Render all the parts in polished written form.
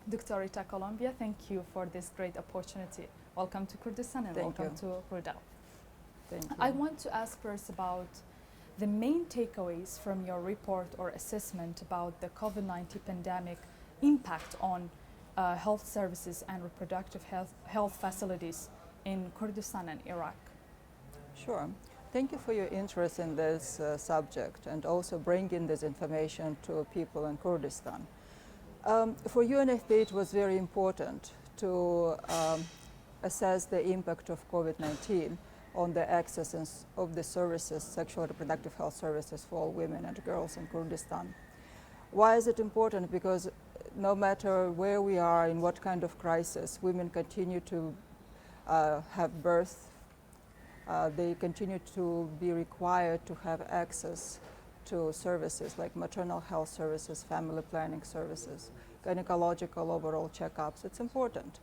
Dr. Rita Colombia, thank you for this great opportunity. Welcome to Kurdistan and Thank welcome you. to Rudaw. Thank you. I want to ask first about the main takeaways from your report or assessment about the COVID-19 pandemic impact on health services and reproductive health facilities in Kurdistan and Iraq. Sure. Thank you for your interest in this subject and also bringing this information to people in Kurdistan. For UNFPA, it was very important to assess the impact of COVID-19 on the access of the services, sexual and reproductive health services for all women and girls in Kurdistan. Why is it important? Because no matter where we are, in what kind of crisis, women continue to have birth. They continue to be required to have access to services like maternal health services, family planning services, gynecological overall checkups. It's important.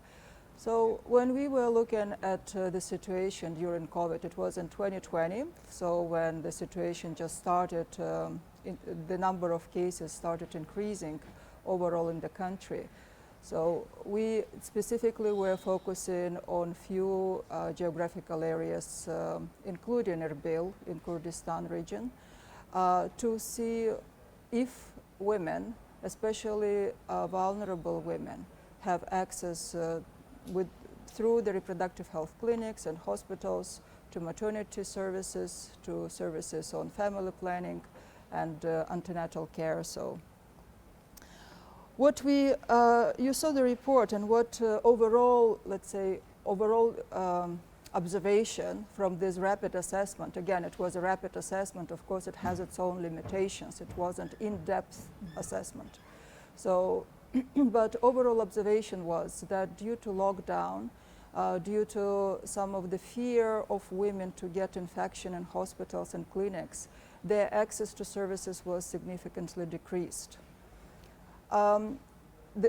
So when we were looking at the situation during COVID, it was in 2020, so when the situation just started, the number of cases started increasing overall in the country. So we specifically were focusing on few geographical areas, including Erbil in Kurdistan region, to see if women, especially vulnerable women, have access through the reproductive health clinics and hospitals to maternity services, to services on family planning and antenatal care. So what you saw the report and what overall, let's say, observation from this rapid assessment. Again, it was a rapid assessment. Of course, it has its own limitations. It wasn't in-depth assessment. So, but overall observation was that due to lockdown, due to some of the fear of women to get infection in hospitals and clinics, their access to services was significantly decreased.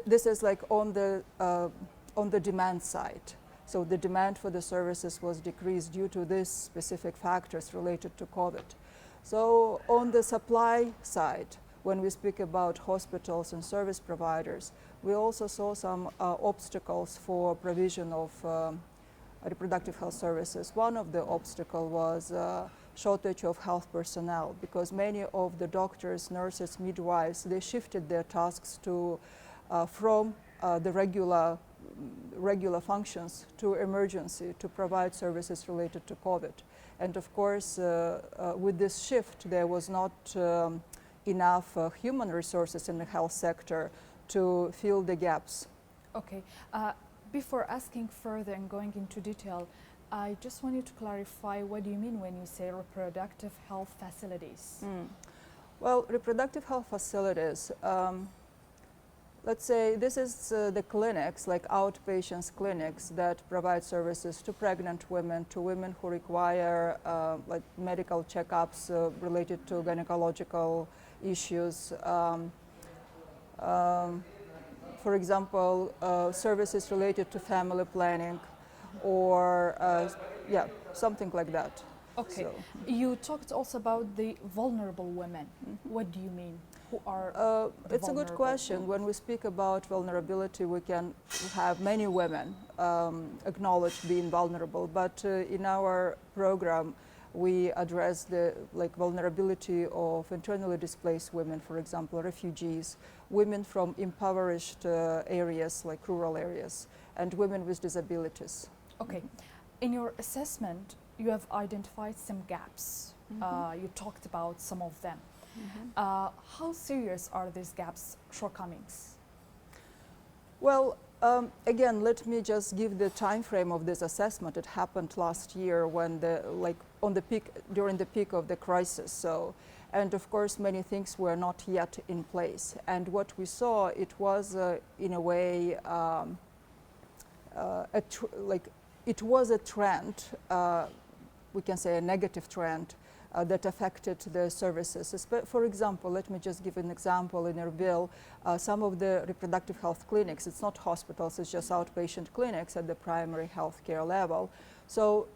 This is like on the demand side. So the demand for the services was decreased due to these specific factors related to COVID. So on the supply side, when we speak about hospitals and service providers, we also saw some obstacles for provision of reproductive health services. One of the obstacles was shortage of health personnel, because many of the doctors, nurses, midwives, they shifted their tasks to from the regular functions to emergency to provide services related to COVID. And of course, with this shift, there was not enough human resources in the health sector to fill the gaps. Okay. Before asking further and going into detail, I just want you to clarify, what do you mean when you say reproductive health facilities? Well, reproductive health facilities, let's say this is the clinics, like outpatients clinics, that provide services to pregnant women, to women who require like medical checkups related to gynecological issues. For example, services related to family planning, or yeah, something like that. Okay. So. You talked also about the vulnerable women. What do you mean? Who are It's a good question. When we speak about vulnerability, we can have many women acknowledge being vulnerable, but in our program, we address the vulnerability of internally displaced women, for example, refugees, women from impoverished areas like rural areas, and women with disabilities. Okay. In your assessment, you have identified some gaps. You talked about some of them. How serious are these gaps, shortcomings? Well, again, let me just give the time frame of this assessment. It happened last year when during the peak of the crisis. So, and of course, many things were not yet in place. And what we saw, it was in a way, it was a trend. We can say a negative trend that affected the services. For example, let me just give an example. In Erbil, some of the reproductive health clinics, it's not hospitals, it's just outpatient clinics at the primary health care level. So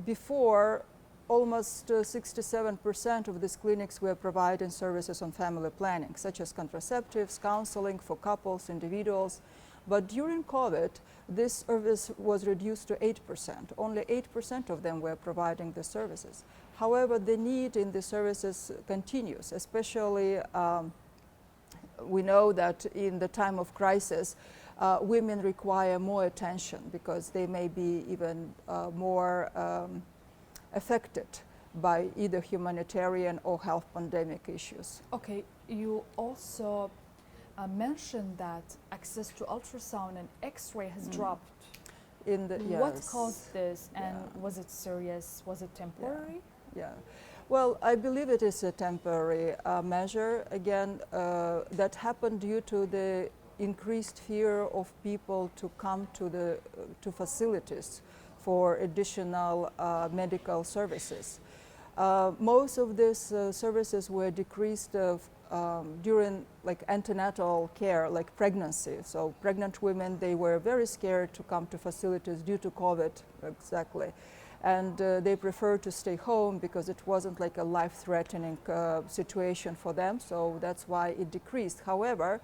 before almost 67% of these clinics were providing services on family planning, such as contraceptives, counseling for couples, individuals. But during COVID, this service was reduced to 8%. Only 8% of them were providing the services. However, the need in the services continues, especially we know that in the time of crisis, women require more attention because they may be even more affected by either humanitarian or health pandemic issues. Okay, you also mentioned that access to ultrasound and X-ray has dropped. What caused this, and was it serious? Was it temporary? Yeah. Well, I believe it is a temporary measure. Again, that happened due to the increased fear of people to come to facilities for additional medical services. Most of these services were decreased during like antenatal care, like pregnancy. So pregnant women, they were very scared to come to facilities due to COVID, exactly. And they preferred to stay home because it wasn't like a life-threatening situation for them. So that's why it decreased. However,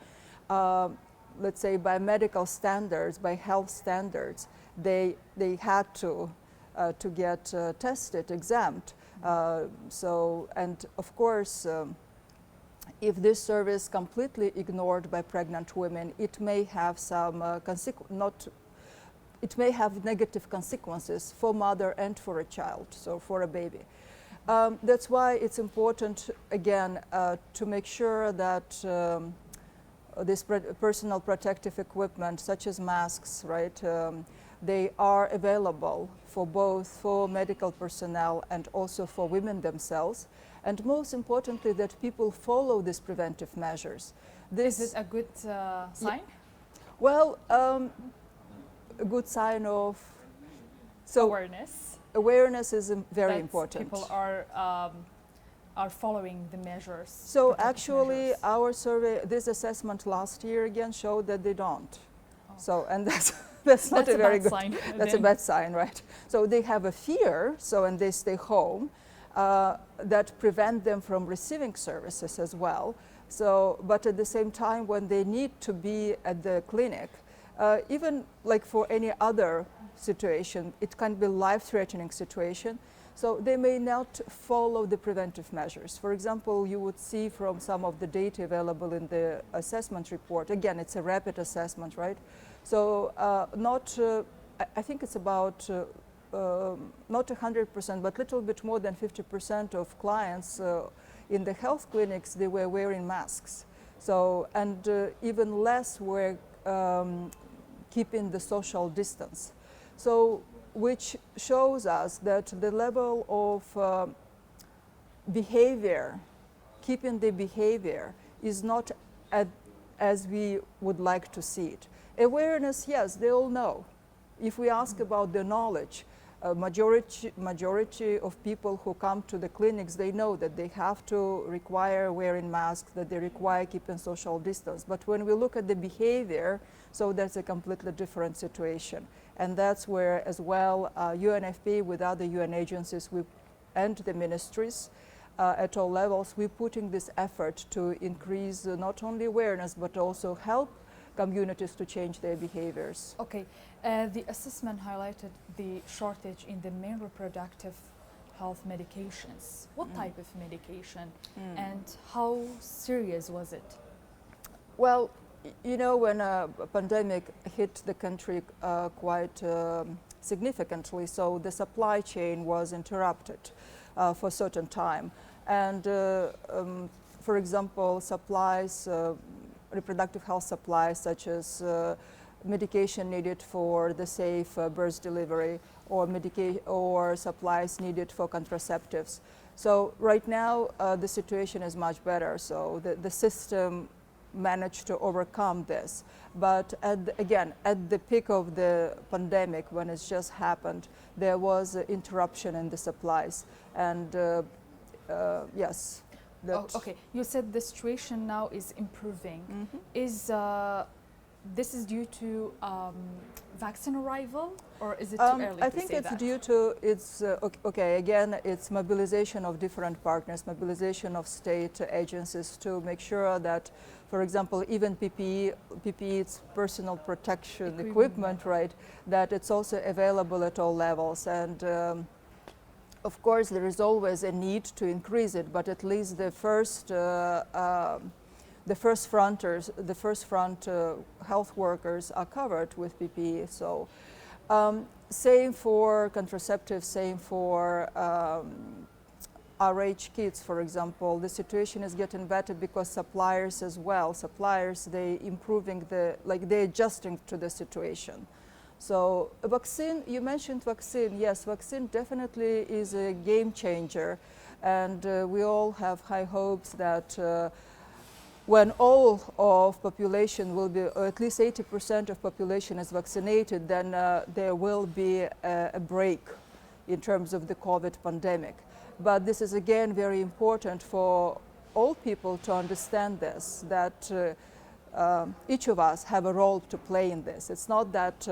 let's say by medical standards, by health standards, they had to get tested, exempt. And of course, if this service completely ignored by pregnant women, it may have some it may have negative consequences for mother and for a child, so for a baby. That's why it's important, again, to make sure that this personal protective equipment, such as masks, right, they are available for both for medical personnel and also for women themselves. And most importantly, that people follow these preventive measures. Is it a good sign? Well, a good sign of awareness. Awareness is very important. People are following the measures. So actually, our survey, this assessment last year again showed that they don't. Oh. So, and that's not a very good sign. That's a bad sign, right? So they have a fear, and they stay home. That prevent them from receiving services as well. So, but at the same time, when they need to be at the clinic, even like for any other situation, it can be life-threatening situation. So they may not follow the preventive measures. For example, you would see from some of the data available in the assessment report. Again, it's a rapid assessment, right? So I think it's about. Not 100%, but a little bit more than 50% of clients in the health clinics, they were wearing masks. So, and even less were keeping the social distance. So, which shows us that the level of behavior, keeping the behavior, is not as we would like to see it. Awareness, yes, they all know. If we ask about the knowledge, majority of people who come to the clinics, they know that they have to require wearing masks, that they require keeping social distance. But when we look at the behavior, so that's a completely different situation. And that's where as well UNFPA with other UN agencies and the ministries at all levels, we're putting this effort to increase not only awareness but also help communities to change their behaviors. Okay, the assessment highlighted the shortage in the main reproductive health medications. What type of medication and how serious was it? Well, you know, when a pandemic hit the country quite significantly, so the supply chain was interrupted for a certain time. And for example, supplies, reproductive health supplies such as medication needed for the safe birth delivery or supplies needed for contraceptives. So right now the situation is much better. So the system managed to overcome this. But again, at the peak of the pandemic, when it just happened, there was an interruption in the supplies. And yes. Okay, you said the situation now is improving. Is this is due to vaccine arrival, or is it too early I to think say it's that? due to, okay, again, it's mobilization of different partners, mobilization of state agencies to make sure that, for example, even PPE, it's personal protection equipment, right, that it's also available at all levels. And of course, there is always a need to increase it, but at least the first front health workers are covered with PPE. So same for contraceptives, same for RH kits, for example. The situation is getting better because suppliers as well. Suppliers, they improving they're adjusting to the situation. So a vaccine, you mentioned vaccine. Yes, vaccine definitely is a game changer. And we all have high hopes that when all of population will be, or at least 80% of population is vaccinated, then there will be a break in terms of the COVID pandemic. But this is again very important for all people to understand this, that each of us have a role to play in this. It's not that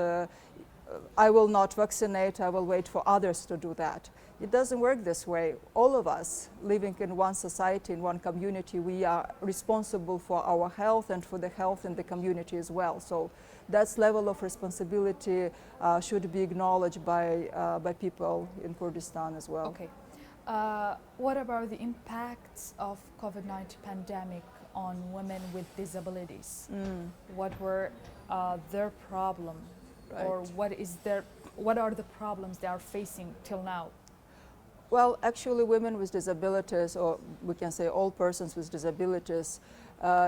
I will not vaccinate, I will wait for others to do that. It doesn't work this way. All of us living in one society, in one community, we are responsible for our health and for the health in the community as well. So that level of responsibility should be acknowledged by people in Kurdistan as well. Okay. What about the impacts of COVID-19 pandemic on women with disabilities? What were their problem, right. Or what are the problems they are facing till now? Well, actually, women with disabilities, or we can say all persons with disabilities,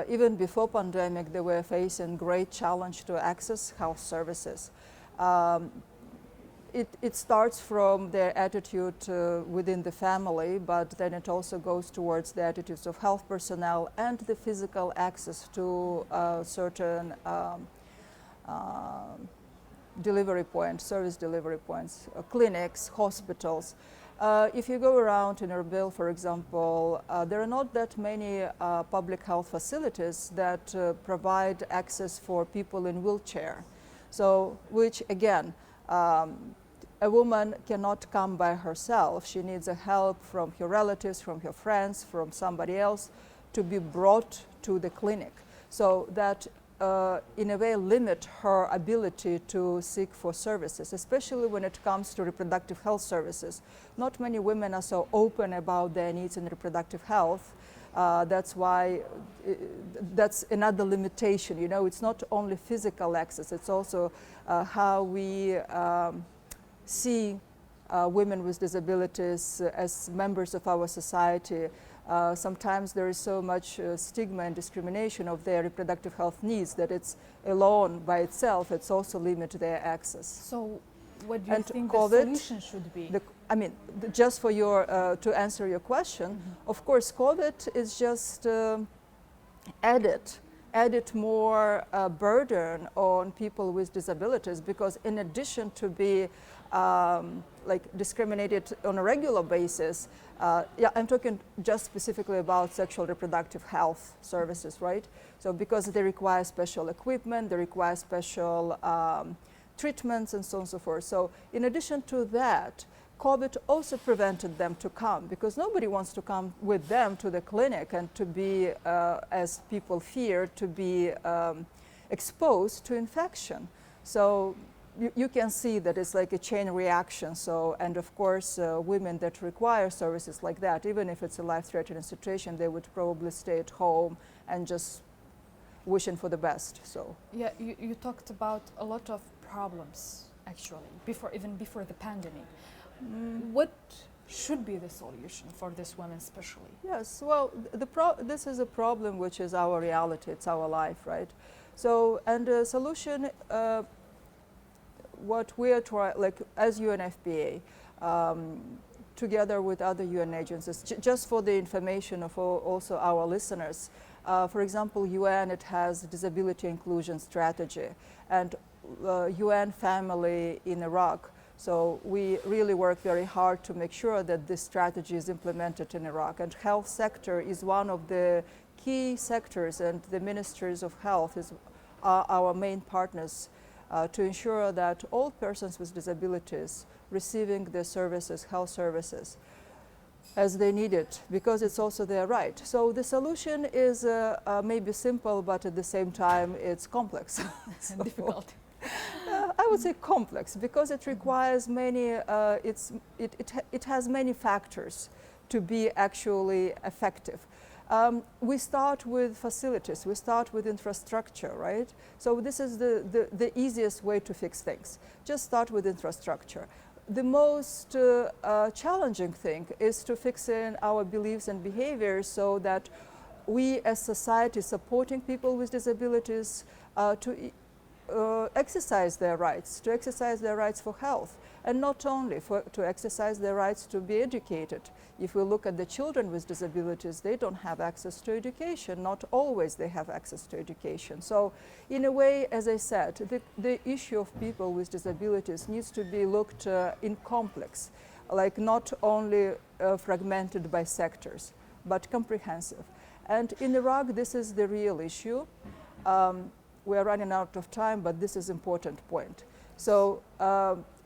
even before pandemic, they were facing great challenge to access health services. It starts from their attitude within the family, but then it also goes towards the attitudes of health personnel and the physical access to certain delivery points, service delivery points, clinics, hospitals. If you go around in Erbil, for example, there are not that many public health facilities that provide access for people in wheelchair. So, which again, a woman cannot come by herself. She needs a help from her relatives, from her friends, from somebody else to be brought to the clinic. So that in a way limit her ability to seek for services, especially when it comes to reproductive health services. Not many women are so open about their needs in reproductive health. That's why that's another limitation. You know, it's not only physical access, it's also how we see women with disabilities as members of our society. Sometimes there is so much stigma and discrimination of their reproductive health needs that it's alone by itself, it's also limit their access. So what do you think COVID, the solution should be? Just for your, to answer your question, of course, COVID is just added more burden on people with disabilities, because in addition to be discriminated on a regular basis, I'm talking just specifically about sexual reproductive health services, right? So because they require special equipment, they require special treatments and so on and so forth. So in addition to that, COVID also prevented them to come, because nobody wants to come with them to the clinic and to be, as people fear, to be exposed to infection. So you can see that it's like a chain reaction. So, and of course, women that require services like that, even if it's a life-threatening situation, they would probably stay at home and just wishing for the best. So yeah, you talked about a lot of problems actually even before the pandemic. What should be the solution for this women especially? Yes, well, this is a problem which is our reality, it's our life, right? So, and the solution, what we are trying, like as UNFPA, together with other UN agencies, just for the information of also our listeners, for example, UN, it has disability inclusion strategy, and UN family in Iraq. So we really work very hard to make sure that this strategy is implemented in Iraq. And health sector is one of the key sectors, and the ministries of health are our main partners to ensure that all persons with disabilities receiving the services, health services, as they need it, because it's also their right. So the solution is maybe simple, but at the same time it's complex. And difficult. I would say complex because it requires many, it has many factors to be actually effective. We start with facilities, we start with infrastructure, right? So this is the easiest way to fix things. Just start with infrastructure. The most challenging thing is to fix in our beliefs and behaviors so that we as society supporting people with disabilities to exercise their rights, for health, and not only to exercise their rights to be educated. If we look at the children with disabilities, they don't have access to education. Not always they have access to education. So in a way, as I said, the issue of people with disabilities needs to be looked in complex, like not only fragmented by sectors, but comprehensive. And in Iraq, this is the real issue. We are running out of time, but this is an important point. So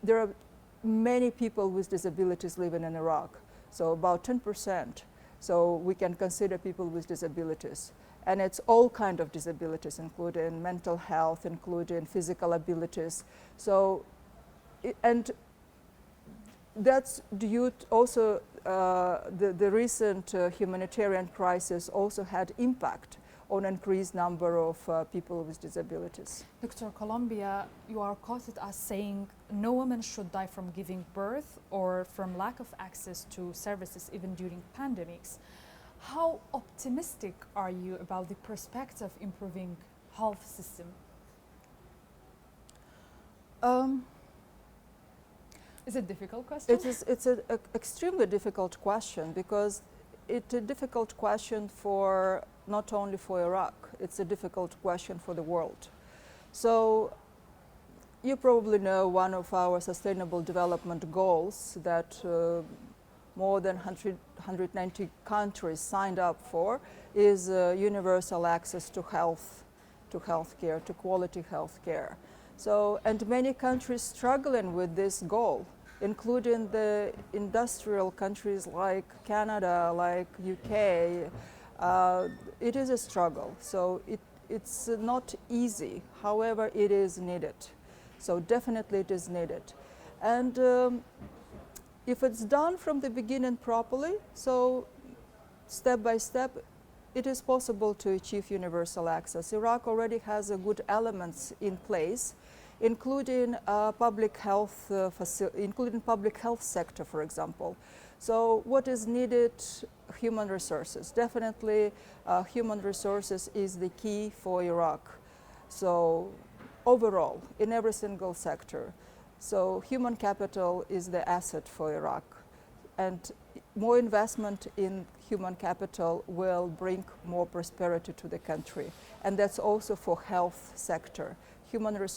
there are many people with disabilities living in Iraq, so about 10%. So we can consider people with disabilities. And it's all kinds of disabilities, including mental health, including physical abilities. So, and that's due to also the recent humanitarian crisis also had impact on an increased number of people with disabilities. Dr. Columbia, you are quoted as saying, no woman should die from giving birth or from lack of access to services even during pandemics. How optimistic are you about the prospect of improving health system? Is it a difficult question? It's an extremely difficult question because it's a difficult question for not only for Iraq, it's a difficult question for the world. So you probably know one of our sustainable development goals that more than 190 countries signed up for is universal access to healthcare, to quality healthcare. So, and many countries struggling with this goal, including the industrial countries like Canada, like UK. It is a struggle, so it's not easy. However, it is needed. So definitely it is needed. And if it's done from the beginning properly, so step by step, it is possible to achieve universal access. Iraq already has good elements in place, including public health sector, for example. So what is needed? Human resources. Definitely human resources is the key for Iraq. So overall, in every single sector. So human capital is the asset for Iraq. And more investment in human capital will bring more prosperity to the country. And that's also for health sector.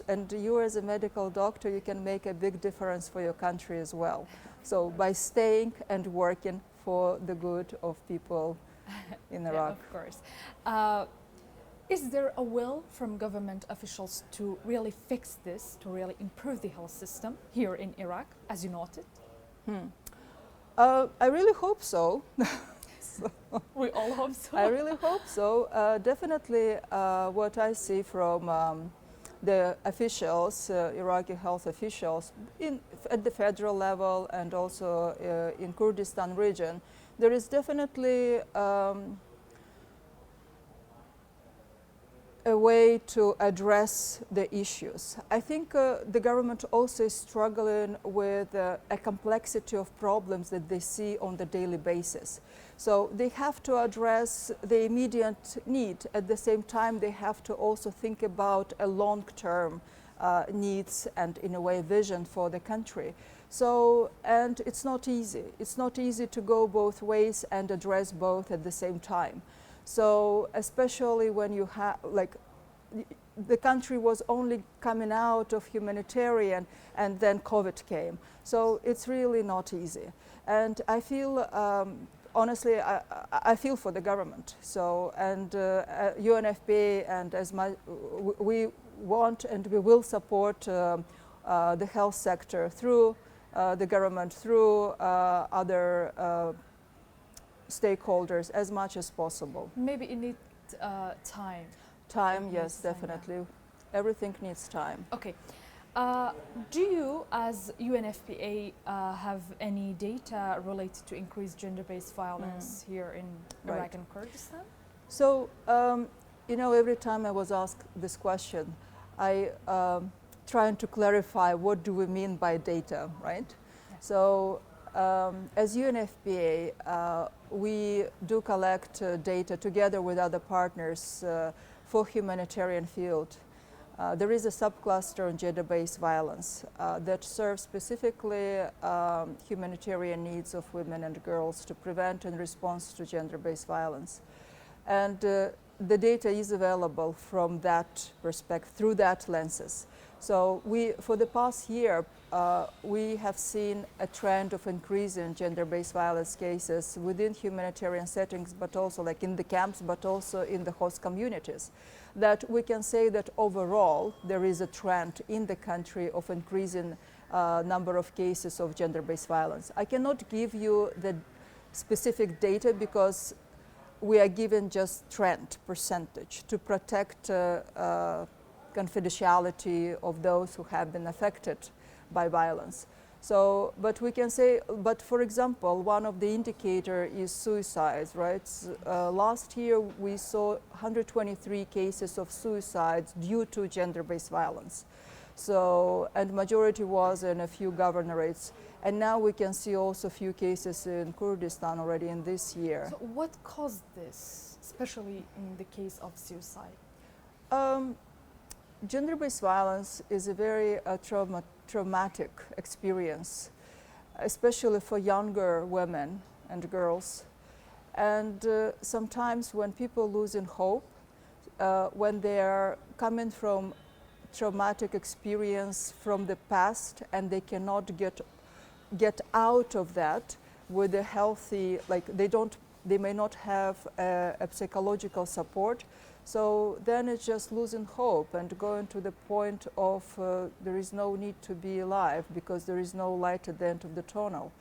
And you as a medical doctor, you can make a big difference for your country as well. So by staying and working for the good of people in Iraq. Yeah, of course. Is there a will from government officials to really fix this, to really improve the health system here in Iraq, as you noted? I really hope so. We all hope so. I really hope so. Definitely what I see from the officials, Iraqi health officials, at the federal level and also in Kurdistan region, there is definitely a way to address the issues. I think the government also is struggling with a complexity of problems that they see on the daily basis. So they have to address the immediate need. At the same time, they have to also think about a long-term needs and, in a way, vision for the country. So, and it's not easy. It's not easy to go both ways and address both at the same time. So, especially when you have, like, the country was only coming out of humanitarian and then COVID came. So it's really not easy. And I feel honestly, I feel for the government. So, and UNFPA, and we want and we will support the health sector through the government, through other stakeholders as much as possible. Maybe it needs time. Time, yes, definitely. Yeah. Everything needs time. Okay. Do you, as UNFPA, have any data related to increased gender-based violence here in Iraq and Kurdistan? So, you know, every time I was asked this question, I trying to clarify what do we mean by data, right? Yeah. So, as UNFPA, we do collect data together with other partners for humanitarian field. There is a subcluster on gender-based violence that serves specifically humanitarian needs of women and girls to prevent and respond to gender-based violence. And the data is available from that perspective, through that lenses. So for the past year, we have seen a trend of increase in gender-based violence cases within humanitarian settings, but also like in the camps, but also in the host communities. That we can say that overall there is a trend in the country of increasing number of cases of gender-based violence. I cannot give you the specific data because we are given just trend percentage to protect confidentiality of those who have been affected by violence. So, but we can say, but for example, one of the indicator is suicides, right? Last year we saw 123 cases of suicides due to gender-based violence. So, and majority was in a few governorates. And now we can see also a few cases in Kurdistan already in this year. So what caused this, especially in the case of suicide? Gender-based violence is a very traumatic experience, especially for younger women and girls. And sometimes when people lose hope, when they are coming from traumatic experience from the past and they cannot get out of that with a healthy, like they may not have a psychological support. So then it's just losing hope and going to the point of there is no need to be alive because there is no light at the end of the tunnel.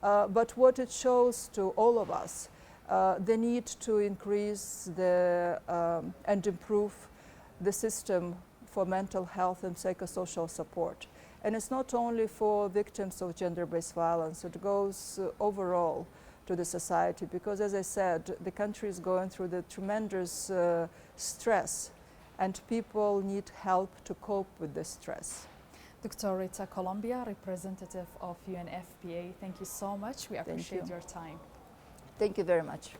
But what it shows to all of us, the need to increase and improve the system for mental health and psychosocial support. And it's not only for victims of gender-based violence, it goes overall to the society, because as I said, the country is going through the tremendous stress and people need help to cope with the stress. Dr. Rita Colombia, representative of UNFPA, thank you so much. We appreciate your time. Thank you very much.